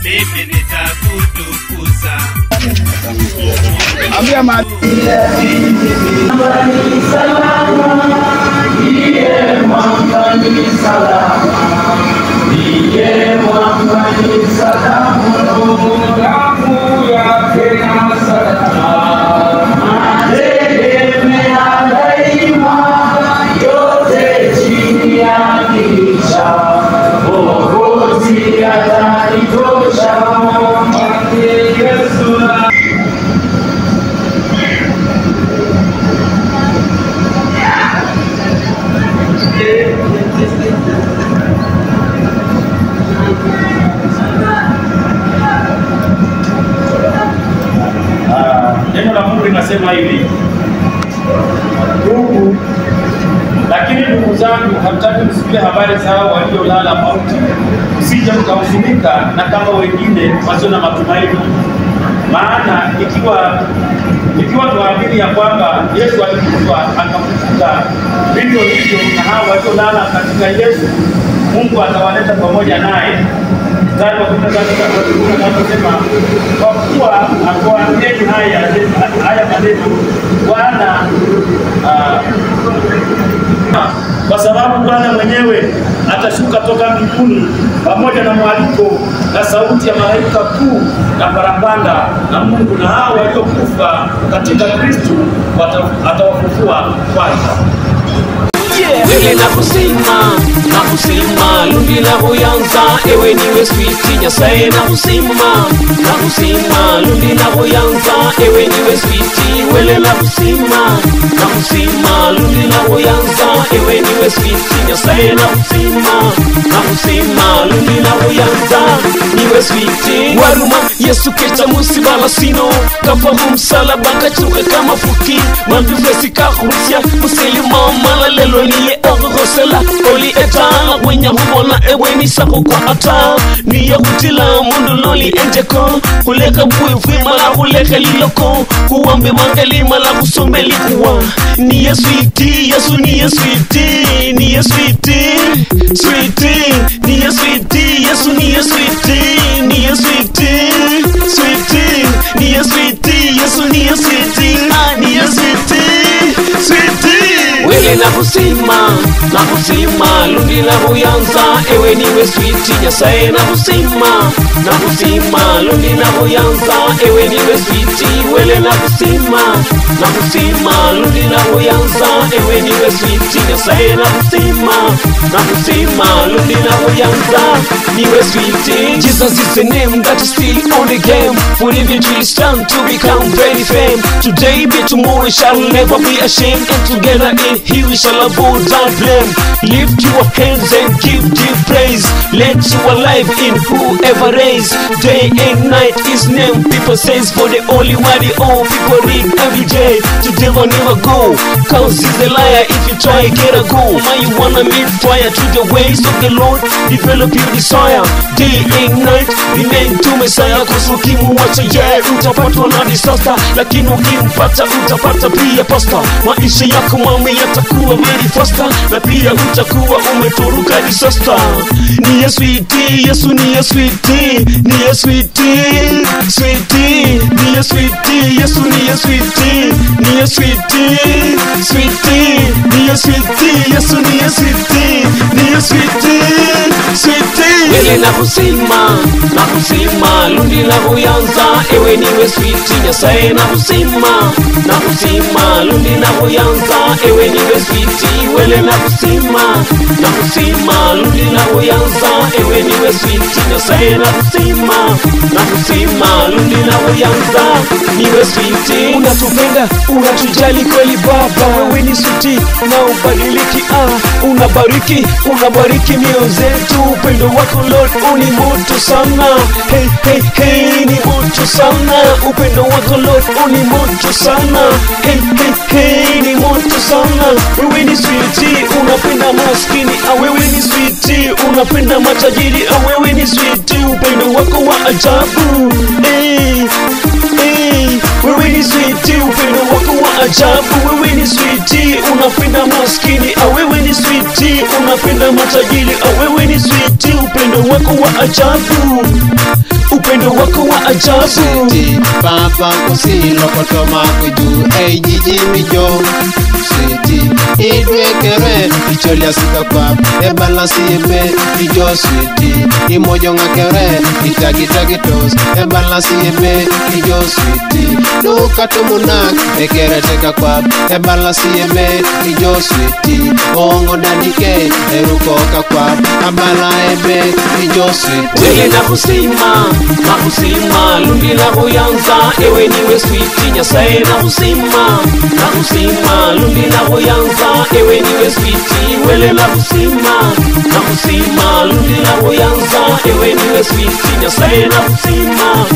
mimi nitakutukuza. Ambia neno la Mungu linasema hivi: lakini ndugu zangu, hamtaki msikie habari zao waliolala mauti, msije mkahuzunika na kama wengine wasio na matumaini. Maana ikiwa tuamini ya kwamba Yesu alikufa akafufuka, vivyo hivyo na hao waliolala katika Yesu Mungu atawaleta pamoja naye. Zani wanasema kwa kuwa akuambieni haya maneno Bwana, kwa sababu Bwana mwenyewe atashuka toka mbinguni pamoja na mwaliko na sauti ya malaika kuu na parapanda na Mungu, na hao waliokufa katika Kristo atawafufua kwanza. Wewe na kusima lundi na huyanza, ewe niwe sweet Nyasaye na kusima lundi na huyanza, ewe niwe sweet. Wewe na kusima lundi na huyanza, ewe niwe sweet Nyasaye na kusima lundi na huyanza, niwe sweet. Waruma Yesu kecha musibala sino, kafa msalaba kachuke kama fuki, mandufesi kahusia musilima malalelo niye ogosela oli etana wenya hubona ewe ni sako kwa ata ni yakutila mundu loli enjeko kuleka buifi mala kuleka liloko kuwambe mangali mala kusombe likuwa ni Yesuiti Yesu ni Yesuiti ni Yesuiti sweetie ni Yesuiti Yesu ni Yesuiti ni Yesuiti sweetie ni Yesuiti Yesu ni Yesuiti ni Yesuiti sweetie. Wewe na kusima lundi na huyanza, ewe niwe sweet Nyasaye na kusima lundi na huyanza, ewe niwe sweet. Wewe na kusima lundi na huyanza, ewe niwe sweet Nyasaye na kusima lundi na huyanza, niwe sweet. Jesus is the name that is still on the game, for if it will stand to become very fame. Today be tomorrow shall never be ashamed, and together in He we shall avoid that blame. Lift your hands and give deep praise. Let your life in whoever raise. Day and night His name people says, for the only word all people read every day. To devil never go, cause he's a liar. If you try get a go, now you wanna meet fire to the ways of the Lord. Develop your desire day and night, remain to Messiah. Cause ukimuacha utapatwa na disaster, lakini ukimpata utapata pia pasta. Maisha yako mami yatakuwa very faster, na pia utakuwa umetoruka disaster. Ni Yesuiti Yesu ni Yesuiti ni Yesuiti sweetie ni Yesuiti Yesu ni Yesuiti ni Yesuiti sweetie ni Yesuiti Yesu ni Yesuiti ni Yesuiti sweetie. Wewe na kusima lundi na huyanza, ewe niwe sweet Nyasaye na kusima lundi na huyanza, ewe niwe sweet. Wewe na kusima lundi na huyanza, ewe niwe sweet Nyasaye na kusima lundi na huyanza, niwe sweet. Unatupenda unatujali kweli Baba, wewe ni sweet na ubadiliki. Unabariki mioyo zetu, upendo wako Lord uni moto sana. Hey ni moto sana, upendo wako Lord uni moto sana. Hey ni moto sana. Wewe ni sweet, unapenda maskini, wewe ni sweet, unapenda matajiri, wewe ni sweet, upendo wako wa ajabu. Wewe ni sweet, upendo wako wa ajabu. Wewe ni sweet, unapenda maskini, wewe ni sweet, unapenda kushinda matajiri. Wewe ni sweet, upendo wako wa ajabu, upendo wako wa ajabu. Sweetie, papa kusilo kotoma kuju ei jiji mijo. Sweetie, idwekere icholia sika kwa ebalasi ebe mijo. Sweetie, imojo ngakere itagitagitos ebalasi ebe mijo. Sweetie, luka tumunak ekere teka kwa ebalasi ebe mijo. Sweetie, ongo dadike erukoka kwa abala ebe mijo. Sweetie, wele na kusima nakusima lundi na kuyanza ewe niwe sweet nyasaye nakusima lundi na kuyanza ewe niwe sweet wele nakusima lundi na kuyanza ewe niwe sweet nyasaye nakusima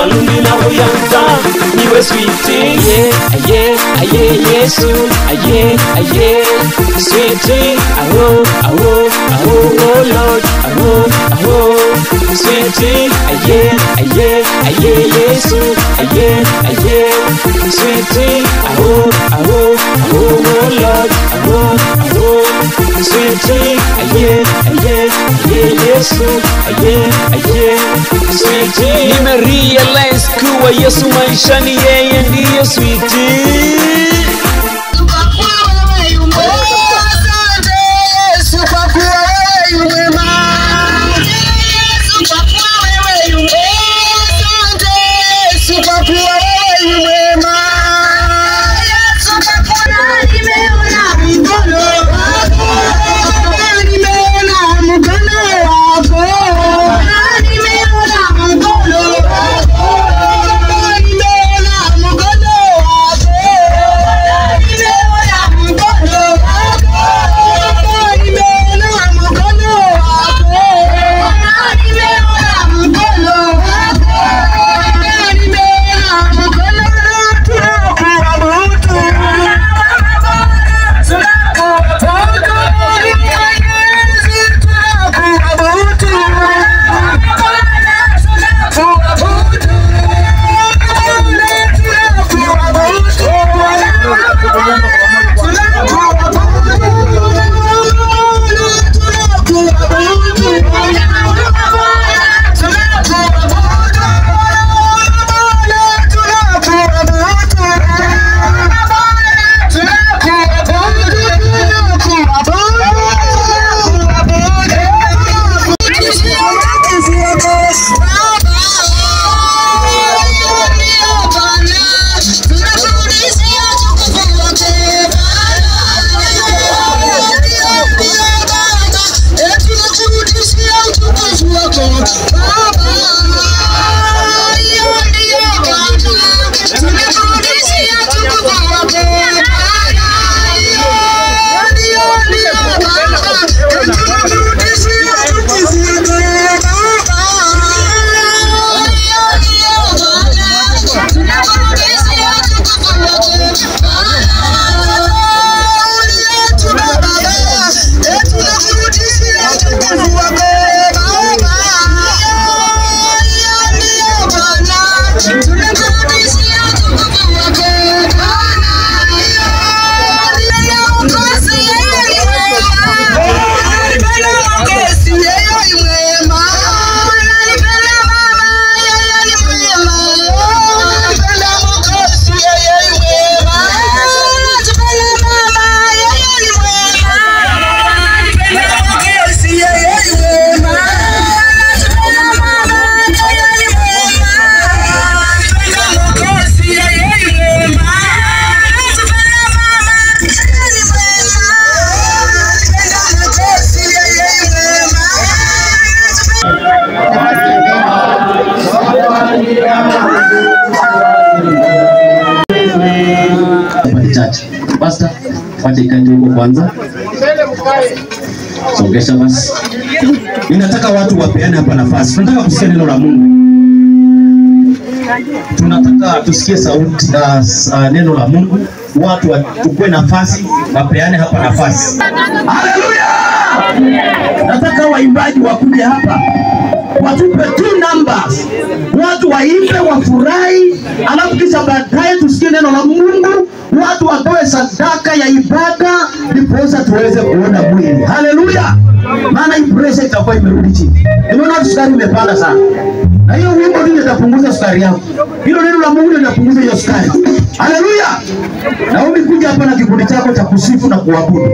lundi na kuyanza niwe sweet aye Yesu aye sweet aho oh Lord aho sweet aye Yesu aye sweet aho Lord aho sweet aye Yesu aye sweet. Nimerealize kuwa Yesu maishani yeye ndiyo sweet. Pastor, patikati huko kwanza. Songesha basi. Ninataka watu wapeane hapa nafasi. Tunataka kusikia neno la Mungu. Tunataka tusikie sauti neno la Mungu. Watu wachukue nafasi, wapeane hapa nafasi. Haleluya! Nataka waimbaji wakuje hapa. Watupe 2 numbers. Watu waimbe, wafurahi, alafu kisha baadaye tusikie neno la Mungu. watu watoe sadaka ya ibada ndiposa tuweze kuona mwili. Haleluya! Maana hii pressure itakuwa imerudi chini. Unaona sukari imepanda sana. Na hiyo wimbo ndio itapunguza sukari yako. Hilo neno la Mungu ndio litapunguza hiyo sukari. Haleluya! Naomba kuja hapa na kikundi chako cha kusifu na kuabudu.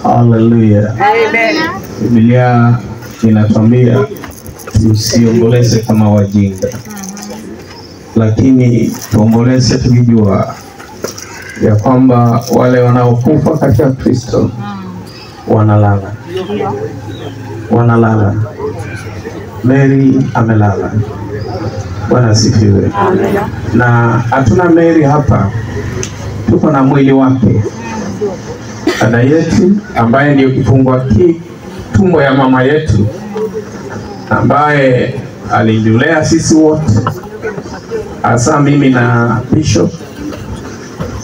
Hallelujah. Amen. Biblia inatuambia tusiomboleze kama wajinga, lakini tuomboleze tukijua ya kwamba wale wanaokufa katika Kristo wanalala. Wanalala. Mary amelala. Bwana asifiwe. Na hatuna Mary hapa, tuko na mwili wake. Dada yetu ambaye ndio kifungwa tumbo ya mama yetu, ambaye alilulea sisi wote, hasa mimi na Bishop.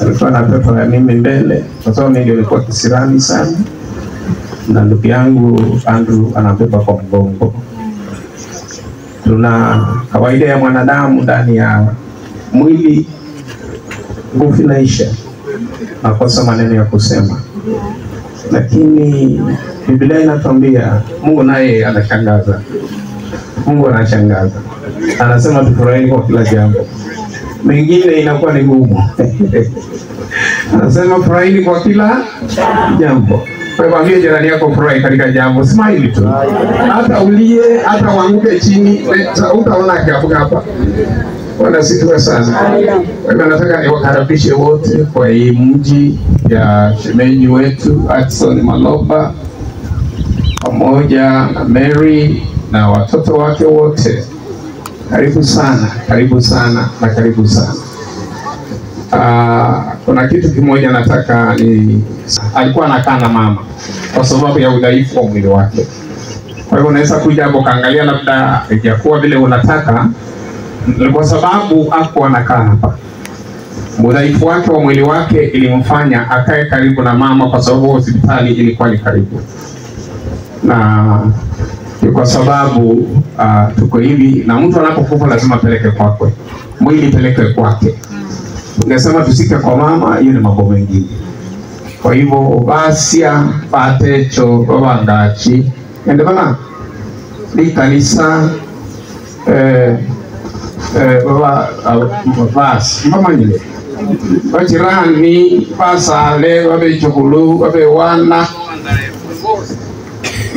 Alikuwa na mtoto ya mimi mbele, kwa sababu mimi ndio nilikuwa kisirani sana, na ndugu yangu Andrew anabeba kwa mgongo. Tuna kawaida ya mwanadamu ndani ya mwili, nguvu inaisha, nakosa maneno ya kusema. Lakini Biblia inatuambia Mungu naye anashangaza. Mungu anashangaza. Anasema tufurahi kwa kila jambo. Mengine inakuwa ni ngumu. Anasema furahi kwa kila jambo. Kwa hivyo jirani yako furahi katika jambo, smile tu. Hata ulie, hata uanguke chini, utaona kiabuka hapa. Bwana sifiwe sana. Kwa hivyo nataka niwakaribishe wote kwa hii mji ya shemeji wetu Hudson Maloba pamoja na Mary na watoto wake wote. Karibu sana, karibu sana na karibu sana. kuna kitu kimoja nataka ni, alikuwa anakaa na mama kwa sababu ya udhaifu wa mwili wake. Kwa hivyo unaweza kuja hapo kaangalia, labda haijakuwa vile unataka, kwa sababu hapo anakaa hapa. Udhaifu wake wa mwili wake ilimfanya akae karibu na mama, kwa sababu hospitali ilikuwa ni karibu. Na kwa sababu tuko hivi, na mtu anapokufa lazima peleke kwake, mwili peleke kwake. Ungesema tusike kwa mama, hiyo ni mambo mengine. Kwa hivyo basia patecho babangachi ende bana ni kanisa baba bas mama nyile wajirani pasale wabe chukulu wabe wana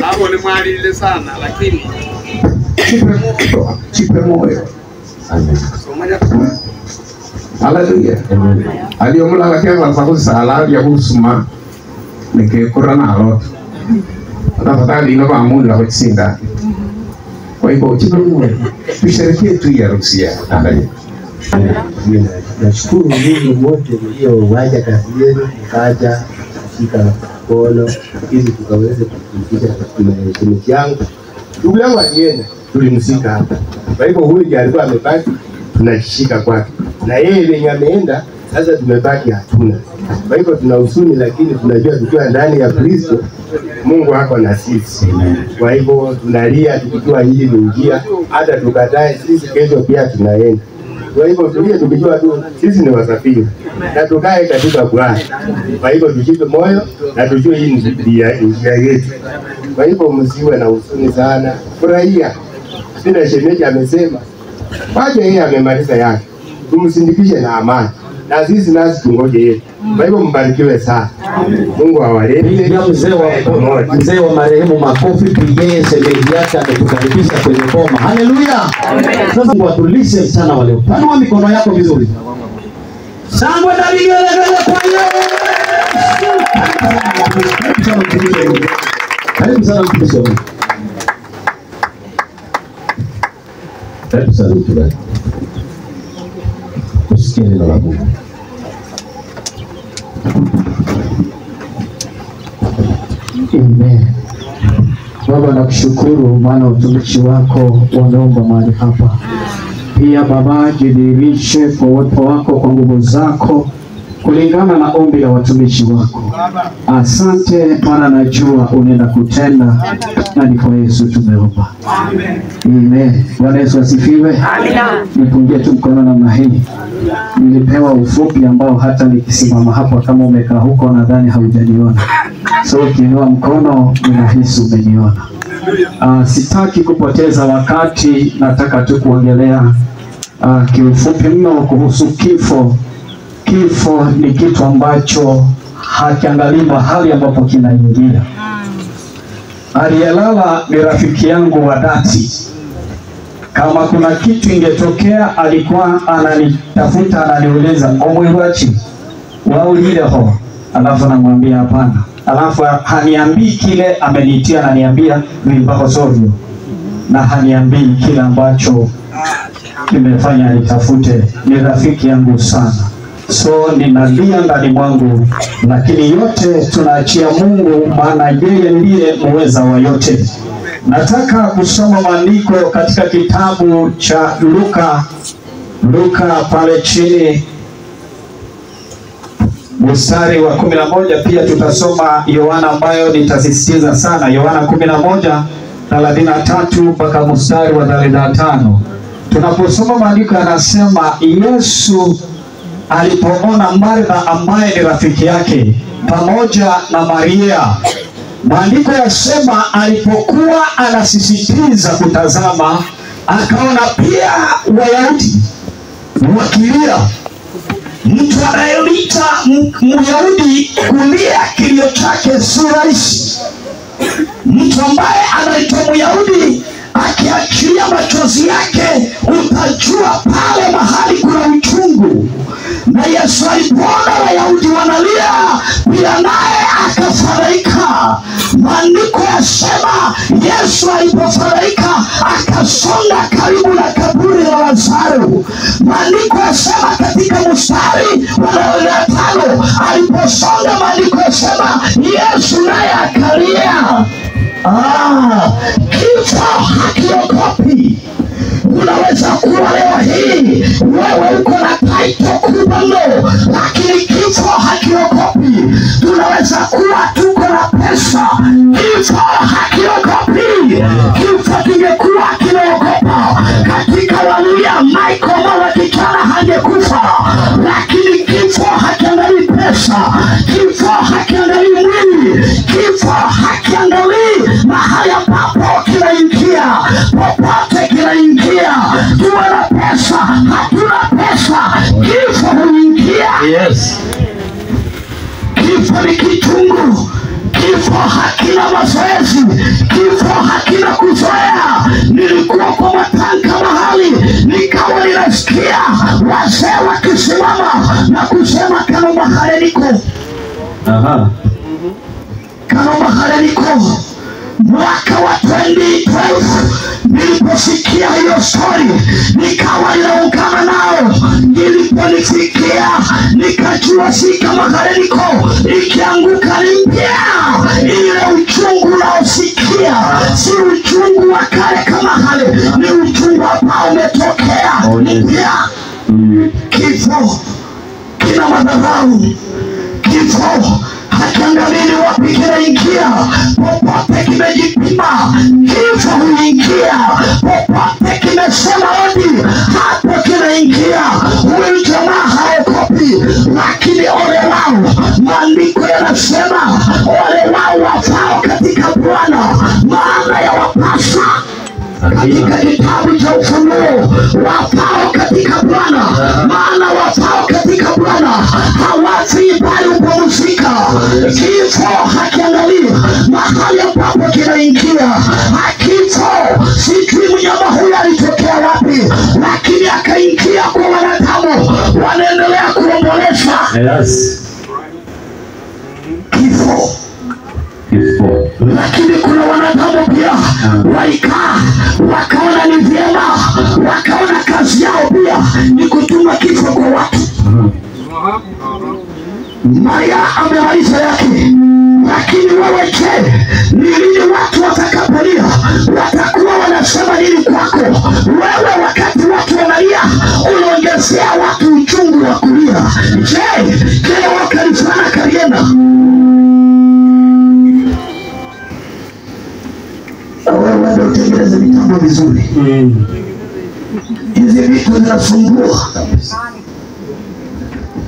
hapo ni mwalile sana, lakini chipe moyo. Haleluya. Aliyomla kwa sababu sala ya kusuma nikekura nalo. Tafadhali ino bamu la kusinda. Kwa hivyo tusherekee tu ya harusi ya Angalia. Nashukuru Mungu wote mliowaja kazi yenu, mkaja kufika kono ili tukaweze kufikisha tumetumishi yangu. Ndugu yangu alienda, tulimsika hapa. Kwa hivyo huyu ndiye alikuwa amebaki, tunashika kwake. Na yeye lenye ameenda, sasa tumebaki hatuna. Kwa hivyo tuna huzuni, lakini tunajua tukiwa ndani ya Kristo Mungu hako na sisi. Kwa hivyo tunalia tukijua hili ni njia, hata tukatae sisi kesho pia tunaenda. Kwa hivyo tulie tukijua tu sisi ni wasafiri na tukae katika Bwana. Kwa hivyo tujipe moyo na tujue hii ni njia yetu. Kwa hivyo msiwe na huzuni sana, furahia. Sina shemeji amesema waje yeye amemaliza yake, tumsindikishe na amani, na sisi nasi tungoje yeye. Kwa hivyo mbarikiwe sana. Mungu awalinde. Mzee wa marehemu makofi, pigeni shemeji yake ametukaribisha kwenye boma. Haleluya. Sasa watulishe sana wale. Panua mikono yako vizuri. Shangwe na vigelegele kwa Yesu. Karibu sana mtumishi wa Mungu. Karibu sana mtumishi. Usikie neno la Mungu. Amen. Baba, nakushukuru maana utumishi wako wameomba mahali hapa. Pia Baba, jidhihirishe kwa uwepo wako, kwa nguvu zako, kulingana na ombi la watumishi wako. Asante maana najua unaenda kutenda, na ni kwa Yesu tumeomba. Amen. Bwana Yesu asifiwe. Amina. Nipungie tu mkono namna hii. Nilipewa ufupi ambao hata nikisimama hapa kama umekaa huko nadhani haujaniona. So ukiinua mkono ninahisi umeniona. Sitaki kupoteza wakati, nataka tu kuongelea kiufupi mno kuhusu kifo. Kifo ni kitu ambacho hakiangalii mahali ambapo kinaingia. Aliyelala ni rafiki yangu wa dhati. Kama kuna kitu ingetokea, alikuwa ananitafuta, ananiuliza omwirachi waulile ho, alafu namwambia hapana, alafu haniambii kile ameniitia, ananiambia vimbako sovyo, na haniambii kile ambacho kimefanya nitafute. Ni rafiki yangu sana, so ninalia ndani mwangu, lakini yote tunaachia Mungu, maana yeye ndiye muweza wa yote. Nataka kusoma maandiko katika kitabu cha Luka pale chini mstari wa 11. Pia tutasoma Yohana ambayo nitasisitiza sana, Yohana 11:33 mpaka mstari wa 35. Tunaposoma maandiko yanasema Yesu alipoona Martha ambaye ni rafiki yake pamoja na Maria, maandiko yasema alipokuwa anasisitiza kutazama, akaona pia Wayahudi wakilia. Mtu anayeita Myahudi kulia kilio chake si rahisi. Mtu ambaye anaitwa Myahudi akiachilia machozi yake, utajua pale mahali kuna uchungu. Na Yesu alipoona Wayahudi wanalia, pia naye waliofadhaika. Maandiko yasema Yesu alipofadhaika akasonga karibu na kaburi la Lazaro. Maandiko yasema katika mstari wa 5 aliposonga, maandiko yasema Yesu naye akalia. Kifo hakiogopi. Unaweza kuwa leo hii wewe uko na title kubwa mno, lakini kifo hakiogopi. Tunaweza kuwa tuko na pesa, kifo hakiogopi. Kifo kingekuwa kinaogopa, katika Walia Michael mara kijana hangekufa, lakini kifo hakiangalii pesa, kifo hakiangalii mwili, kifo hakiangalii mahali ambapo kinaingia, popote kinaingia. Tuwe na pesa, hatuna pesa, kifo huingia. Yes. Kifo ni kichungu, kifo hakina mazoezi, kifo hakina kuzoea. Nilikuwa kwa matanga mahali, nikawa ninasikia wazee wakisimama na kusema Kanumba Hareniko. Kanumba Hareniko. Mwaka wa 2012 niliposikia hiyo story, nikawa ninaungana nao. Niliponifikia nikajua si kama Hareniko ikianguka ni mpya. Ile uchungu unaosikia si uchungu wa kale kama hale, ni uchungu ambao umetokea mpya. Kifo kina madharau, kifo hakiangalii wapi kinaingia, popote kimejipima, kifo huingia. Popote kimesema odi, hapo kinaingia. Huyu jamaa haogopi, lakini ole wao. Maandiko yanasema ole wao wafao katika Bwana, maana ya wapasa. Katika kitabu cha Ufunuo, wafao katika Bwana, maana wafao katika Bwana hawafi bali hupumzika. Kifo hakiangalii mahali ambapo kinaingia. Kifo sijui mnyama huyu alitokea wapi, lakini akaingia kwa wanadamu, wanaendelea kuomboleza. Yes. Kifo. Lakini kuna wanadamu pia walikaa wakaona ni vyema, wakaona kazi yao pia ni kutuma kifo kwa watu. Maria amemaliza yake, lakini wewe je, ni lini watu watakapolia watakuwa wanasema nini kwako? Wewe wakati watu wanalia unaongezea watu uchungu wa kulia. Je, kile wakalifana karienda? Wewe ndio utengeneze mitambo vizuri. Hizi vitu zinasumbua.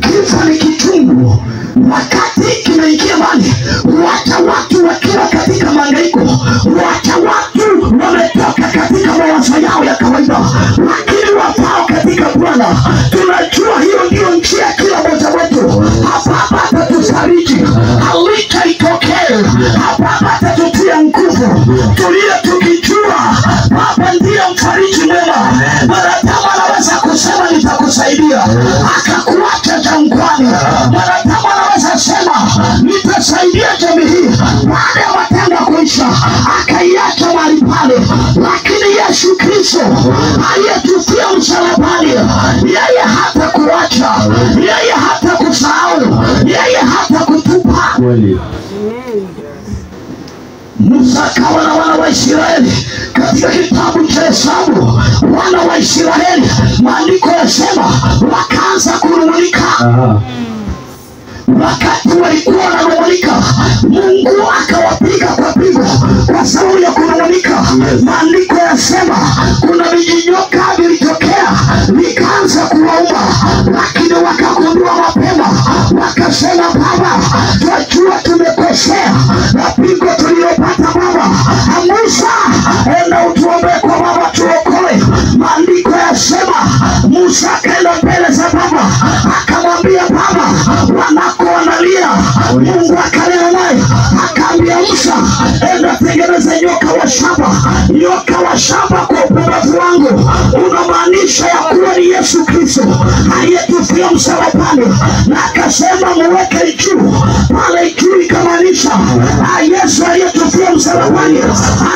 Kifo ni kichungu. Wakati kimeingia mali, wacha watu wakiwa katika mahangaiko, wacha watu wametoka katika mawazo yao ya kawaida, lakini wafao katika Bwana. Tunajua hiyo ndio njia kila mmoja wetu. Hapa atatufariji, halika itokee. Hapa atatutia nguvu, tulia tukijua Baba ndiye mfariji mwema. Mwanadamu anaweza kusema nitakusaidia, akakuacha jangwani. Mwanadamu anaweza sema nitasaidia jamii hii, baada ya matanga kuisha akaiacha mahali pale. Lakini Yesu Kristo aliyetufia msalabani, yeye hata kuacha, yeye hata kusahau, yeye hata kutupa. Musa akawa na wana wa Israeli katika kitabu cha Hesabu. Wana wa Israeli, maandiko yasema wakaanza kunung'unika. Wakati walikuwa wananung'unika, Mungu akawapiga kwa pigo kwa sababu ya kunung'unika. Maandiko yasema kuna vijinyoka vilitokea vikaanza kuwauma, lakini wakagundua mapema, wakasema Baba, twajua tumekosea na pigo tulilopata Baba. Musa, enda utuombee kwa Baba tuokoe. Maandiko yasema Musa akaenda mbele za Baba, akamwambia Baba, wanako wanalia. Mungu akanena naye akaambia Musa, enda tengeneza nyoka wa shaba. Nyoka wa shaba kwa upumbavu wangu unamaanisha ya kuwa ni Yesu Kristo aliyetufia msalabani, na akasema muweke juu. Pale juu ikamaanisha anayeweza, Yesu aliyetufia msalabani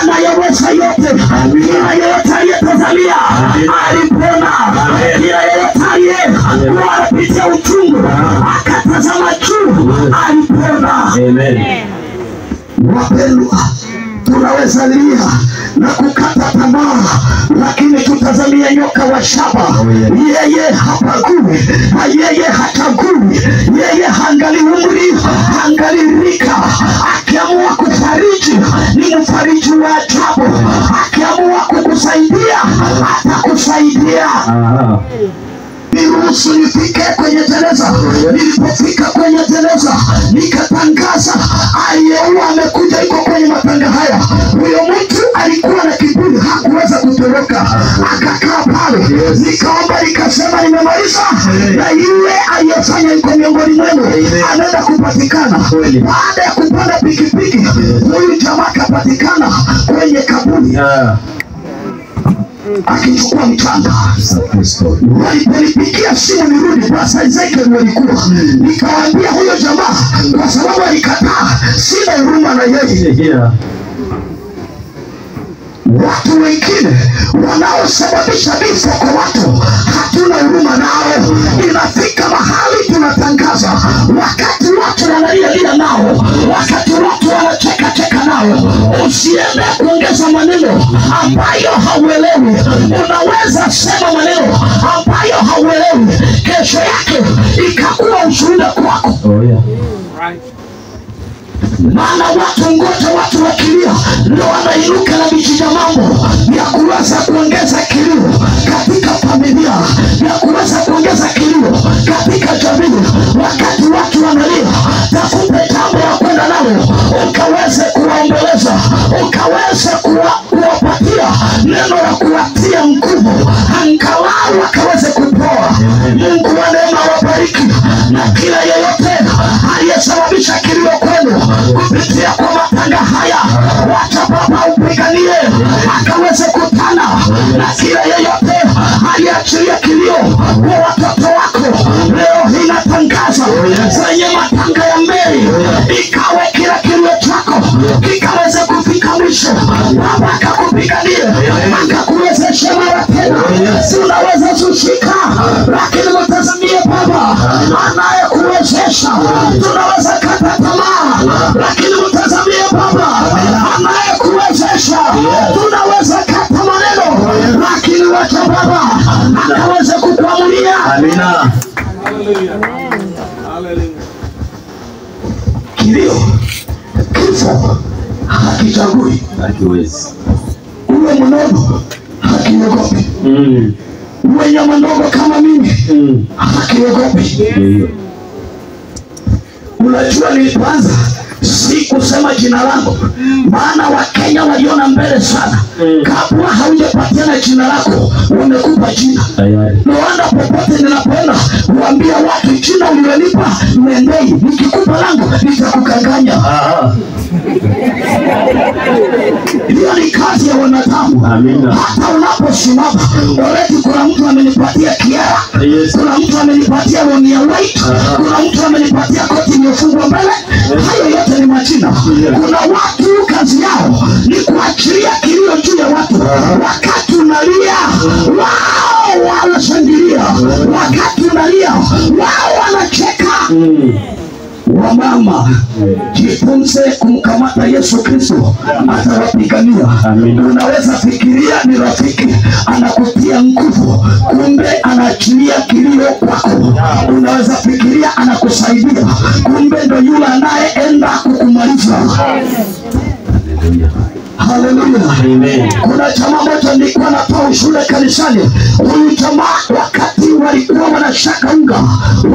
anayeweza yote. Kila yeyote aliyetazamia alipona. Kila yeyote aliyepitia uchungu akatazama juu alipona. Amen. Wapendwa, tunaweza lia na kukata tamaa, lakini tutazamia nyoka wa shaba. Yeye hapagui, yeye hachagui, yeye haangalii umri, haangalii rika. Akiamua kufariji ni mfariji wa ajabu. Akiamua kukusaidia atakusaidia. Niruhusu nifike kwenye jeneza. Nilipofika kwenye jeneza nikatangaza, aliyeua amekuja, iko kwenye matanga haya. Huyo mtu alikuwa na kiburi, hakuweza kutoroka, akakaa pale. Nikaomba nikasema nimemaliza, na yule aliyefanya iko miongoni mwenu anaenda kupatikana. Baada ya kupanda pikipiki, huyu jamaa kapatikana kwenye kaburi akichukua mchanga. Waliponipigia simu nirudi, Pastor Ezekiel walikuwa, nikawaambia huyo jamaa kwa sababu alikataa, sina huruma na yeye. Watu wengine wanaosababisha vifo kwa watu hatuna huruma nao. Inafika mahali tunatangaza, wakati watu wanalialia nao, wakati watu wanacheka nao, usiende kuongeza maneno ambayo hauelewi. Unaweza sema maneno ambayo hauelewi, kesho yake ikakuwa ushuhuda kwako. Maana watu ngoja, watu wakilia ndio wanainuka na vijiji mambo ya kuweza kuongeza kilio katika familia, ya kuweza kuongeza kilio katika jamii. Wakati watu wanalia, tafute jambo la kwenda nalo, ukaweze kuwaomboleza, ukaweze kuwapatia neno la kuwatia nguvu, angalau wakaweze kupoa. Mungu wa neema wabariki, na kila yeyote aliyesababisha kilio kwenu kupitia kwa matanga haya, wacha Baba upiganie akaweze kutana na kila yeyote aliachilia kilio kwa watoto wako. Leo hii natangaza kwenye matanga ya Mary, ikawe kila kilio chako kikaweze kufika mwisho. Baba akakupiganie, akakuwezeshe mara tena. Unaweza kushika, lakini mtazamie Baba anayekuwezesha. Tunaweza kata tamaa, lakini mtazamie Baba anayekuwezesha. Tunaweza kata maneno, lakini wacha Baba akaweze kukuamulia. Amina. Kilio, kifo hakichagui, hakiwezi. Uwe mnono hakiogopi, uwe nyama ndogo kama mimi hakiogopi. Unajua nilipoanza sikusema jina langu, maana Wakenya waliona mbele sana. Kabla haujapatiana jina lako, wamekupa jina. Naona popote ninapoenda huambia watu, jina ulionipa Mendei, nikikupa langu nitakukanganya. Hiyo ni kazi ya wanadamu. Hata unaposimama, already kuna mtu amenipatia Kiara, kuna mtu amenipatia Ronia White, kuna mtu amenipatia koti iliyofungwa mbele. Hayo yote ni majina. Kuna watu kazi yao ni kuachilia kilio juu ya watu. Wakati unalia, wao wanashangilia. Wakati unalia, wao wanacheka. Wamama, jifunze kumkamata Yesu Kristo, atawapigania. Unaweza fikiria ni rafiki anakutia nguvu, kumbe anaachilia kilio kwako. Unaweza fikiria anakusaidia, kumbe ndo yule anayeenda kukumaliza. Hallelujah. Amen. Kuna jamaa moja nilikuwa natoa shule kanisani. Huyu jamaa wakati walikuwa wanashaka unga,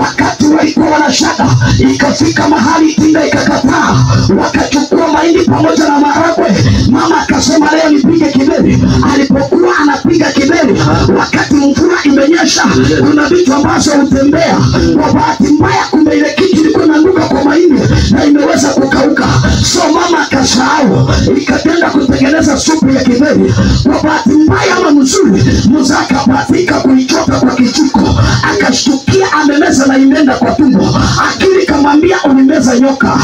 wakati walikuwa wanashaka, ikafika mahali tinga ikakataa, wakachukua mahindi pamoja na maharagwe. Mama akasema leo nipige kibeli. Alipokuwa anapiga kibeli, wakati mvua imenyesha, kuna vitu ambazo hutembea. Kwa bahati mbaya, kumbe ile kitu ilikuwa inaanguka kwa mahindi na imeweza kukauka. So mama akasahau, ikatenda kutengeneza supu ya kibeli. Kwa bahati mbaya ama mzuri, mzee akapatika kuichota kwa kijiko, akashtukia amemeza na imenda kwa tumbo. Akili kamwambia unimeza nyoka.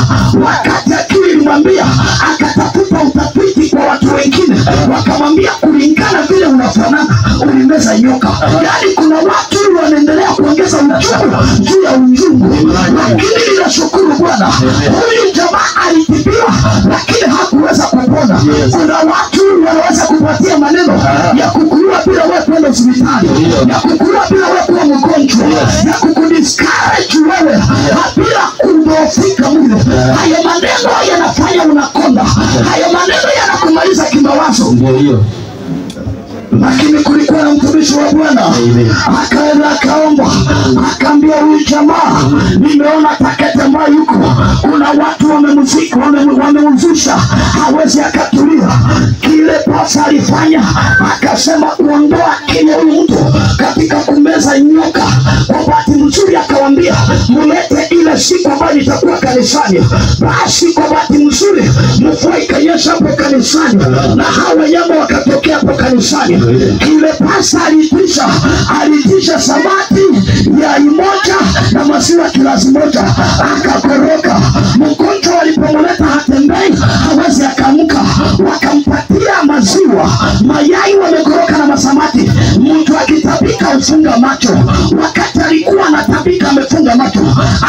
Wakati akili walimwambia, akatafuta utafiti kwa watu wengine, wakamwambia kulingana vile unafanana ulimeza nyoka. Yaani kuna watu wanaendelea kuongeza uchungu juu ya uchungu. Lakini ninashukuru Bwana, huyu jamaa alitibiwa lakini hakuweza kupona. Kuna watu wanaweza kupatia maneno ya kukuua bila wewe kwenda hospitali, ya kukuua bila wewe kuwa mgonjwa, ya kukudiscourage wewe bila kudhoofika mwili. Hayo maneno yanafanya unakonda. Hayo maneno yanakumaliza kimawazo. Lakini kulikuwa na mtumishi wa Bwana, akaenda akaomba, akaambia huyu jamaa, nimeona takete ambayo yuko, kuna watu wamemzusha, hawezi akatulia. Kile pasa alifanya, akasema kuondoa kile huyu mtu katika kumeza nyoka. Kwa bahati nzuri akawambia, mulete ile siku ambayo nitakuwa kanisani. Basi kwa bahati nzuri mvua ikanyesha hapo kanisani, na hawa wanyama wakatokea hapo kanisani. Kile pasa alitisha samaki ya imoja na maziwa kilasi moja, akakoroka. Mgonjwa walipomuleta hatembei, hawezi akamuka, wakampatia maziwa, mayai wamekoroka na masamaki. Mtu akitabika ufunga macho. Wakati alikuwa anatabika amefunga macho,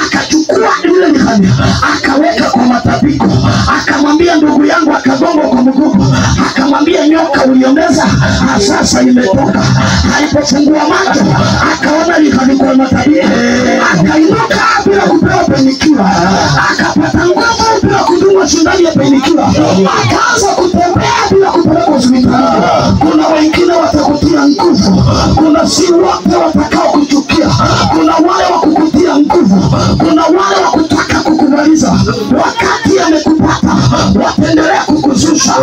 akachukua ile nihani, akaweka kwa matabiko, akamwambia ndugu yangu, akagonga kwa mguu, akamwambia nyoka uliongeza sasa imetoka. Alipofungua macho akaona nihani kwa matabiko, akainuka bila kupewa penikiwa, akapata nguvu bila kudungwa sindano ya penikiwa, akaanza kutembea bila kupelekwa hospitali. Kuna wengine watakutia nguvu, kuna si wote watakao kuchukia, kuna wale wa kukutia nguvu, kuna wale wa kutaka kukumaliza. Wakati amekupata wataendelea kukuzusha.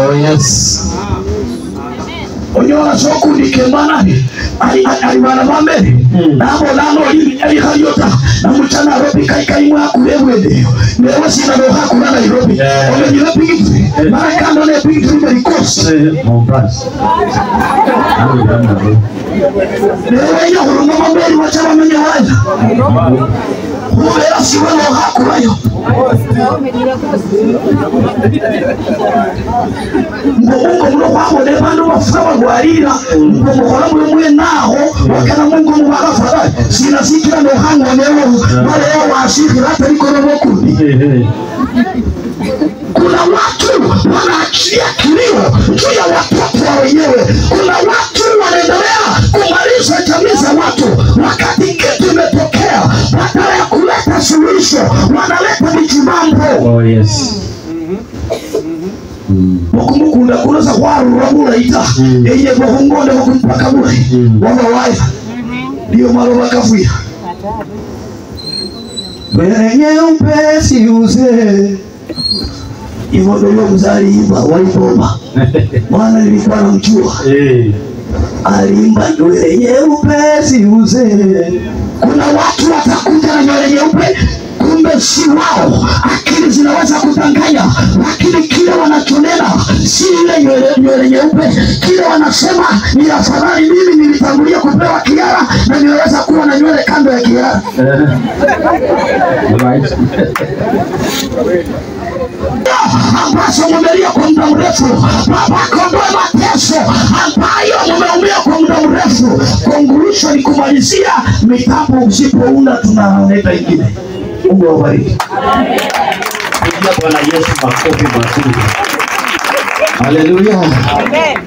Onyola soku nikembanani alibana bambeli nabo nano alihayota na mchana robi kaikaimu hakulewede newa sina roha kuna Nairobi omejile pigitri marakando ne pigitri merikos newa ina hurunga mambeli wachama menye waya Mubera siwe roha kulayo Mungu mlo wako ne bandu wafawa guarira mukora mwe naho wakana Mungu mubagafara sinasikira no hango newo wale washikira hata liko rokundi. Kuna watu wanaachilia kilio juu ya watoto wa wenyewe. Kuna watu wanaendelea kumaliza jamii za watu wakati kitu imetokea, badala ya kuleta suluhisho wanaleta vijimambo. Wakumukunda kunoza waru wabula ita eye wahongone wakumpaka bule wama waifa ndiyo maroba kafuya Benye upesi uze Ivodolo mzari iba walipomba Mwana nilikuwa na mchua Alimba nywele nyeupe uze. Kuna watu watakuja na nywele nyeupe, kumbe si wao. Akili zinaweza kudanganya, lakini kile wanachonena si ile nywele nyeupe. Kile wanasema ni afadhali mimi nilitangulia kupewa kiara na niweza kuwa na nywele kando ya kiara. Ambazo mumelia kwa muda mrefu, Baba kondoe mateso ambayo mumeumia kwa muda mrefu. Kongulisho ni kumalizia mitambo, usipouna tunaleta ingine. Mungu awabariki. Pigia Bwana Yesu makofi mazuri. Haleluya. Amen.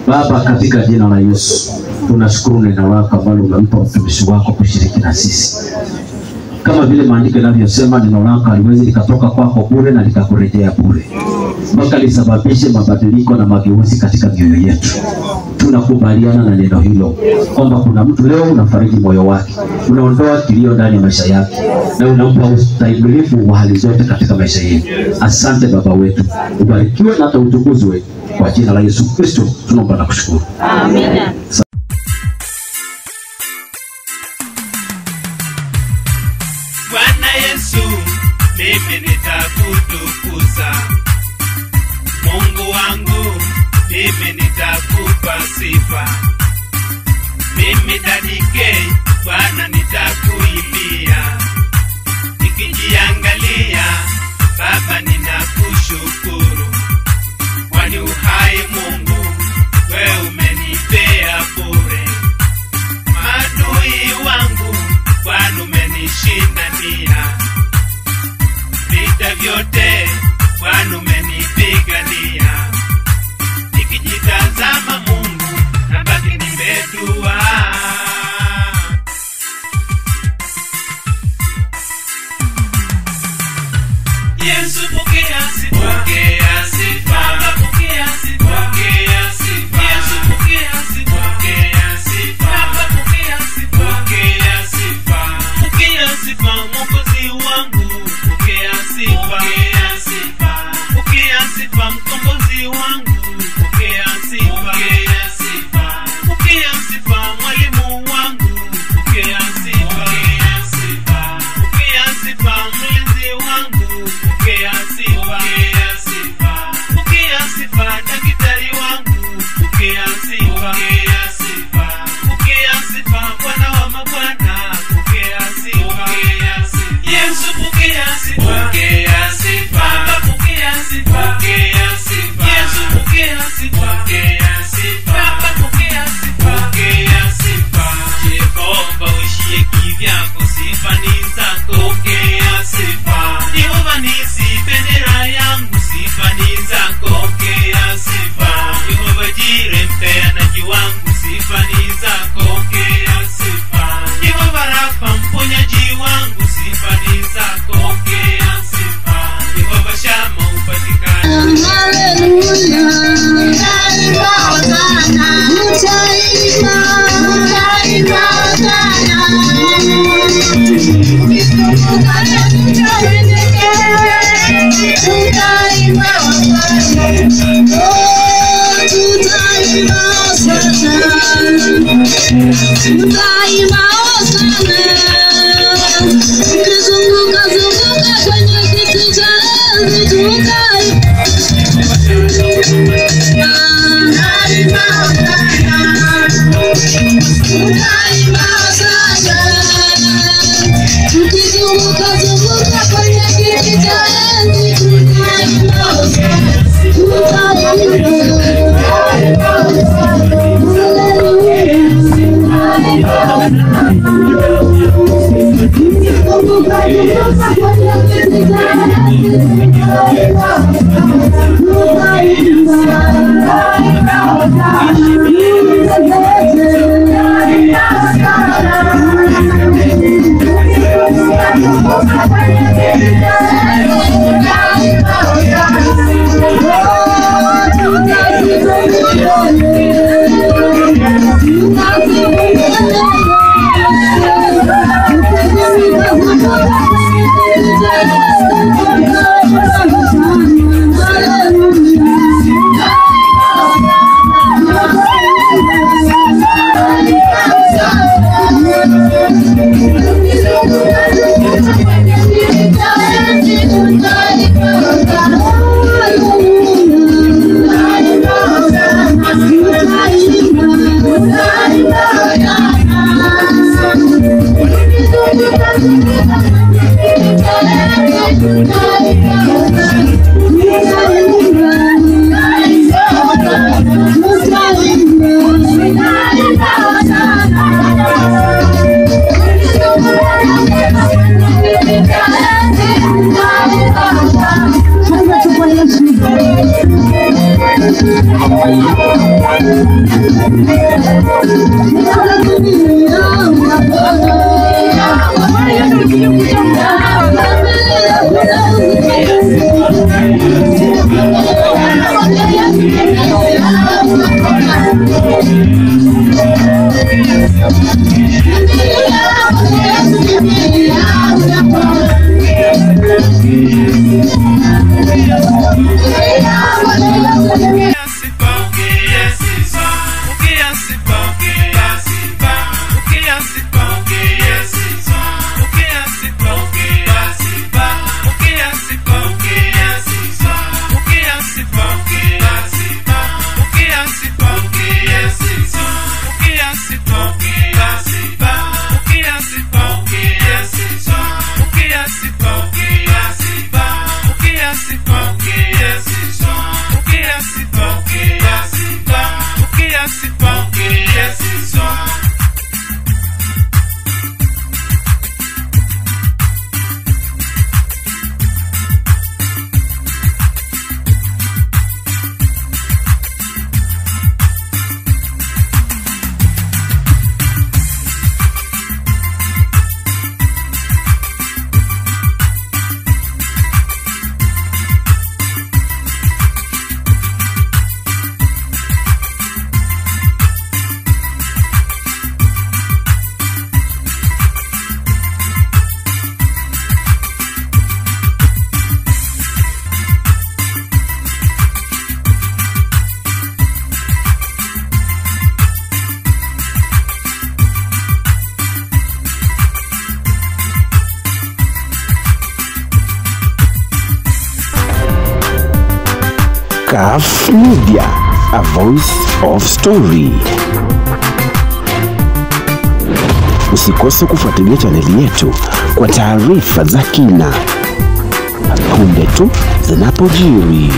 Baba, katika jina la Yesu tunashukuru neno lako ambalo umempa mtumishi wako kushiriki na sisi. Kama vile maandiko yanavyosema, neno lako haliwezi likatoka kwako bure na likakurejea bure, mpaka lisababishe mabadiliko na mageuzi katika mioyo yetu. Tunakubaliana na neno hilo kwamba kuna mtu leo unafariji moyo wake, unaondoa kilio ndani ya maisha yake, na unampa ustahimilivu wa hali zote katika maisha yetu. Asante Baba wetu, ubarikiwe na hata utukuzwe kwa jina la Yesu Kristo tunaomba na kushukuru. Amina. Bwana Yesu, mimi nitakutukuza. Mungu wangu, mimi nitakupa sifa. Mimi dadike, Bwana nitakuimbia. Nikijiangalia, Baba Baba ninakushukuru, kwani uhai Mungu wewe umenipea bure. Maadui wangu Bwana umenishindania, vita vyote Bwana umenipigania. Nikijitazama Mungu nabaki nimedua. Yesu pokea sifa, pokea sifa, Baba pokea sifa, pokea sifa. Yesu pokea sifa, pokea sifa, Baba pokea sifa, pokea sifa. Pokea sifa Mwokozi wangu, pokea sifa, pokea sifa. Pokea sifa Mkombozi wangu, pokea sifa, pokea sifa. Pokea sifa Mwalimu wangu, pokea sifa, pokea sifa. Pokea sifa Mlinzi wangu, pokea sifa, pokea sifa. Pokea sifa Daktari wangu, pokea sifa, pokea sifa. Pokea sifa Bwana wa mabwana, pokea sifa, pokea sifa. Yesu pokea sifa, pokea sifa, Baba pokea sifa, pokea sifa. Yesu pokea sifa, pokea sifa, Baba pokea sifa, pokea sifa. Jehova uishie kivyako, sifa ni zako, pokea sifa. Jehova nisi bendera yangu, sifa ni zako, pokea sifa. Jehova Jire mpeanaji wangu, sifa ni zako, pokea sifa. Jehova Rafa mponyaji wangu, sifa ni zako, pokea sifa. Jehova Shama upatikana. sifa, pokea sifa, pokea sifa, pokea sifa, pokea sifa, pokea sifa. CAF Media, a voice of story. Usikose kufuatilia chaneli yetu kwa taarifa za kina punde tu zinapojiri.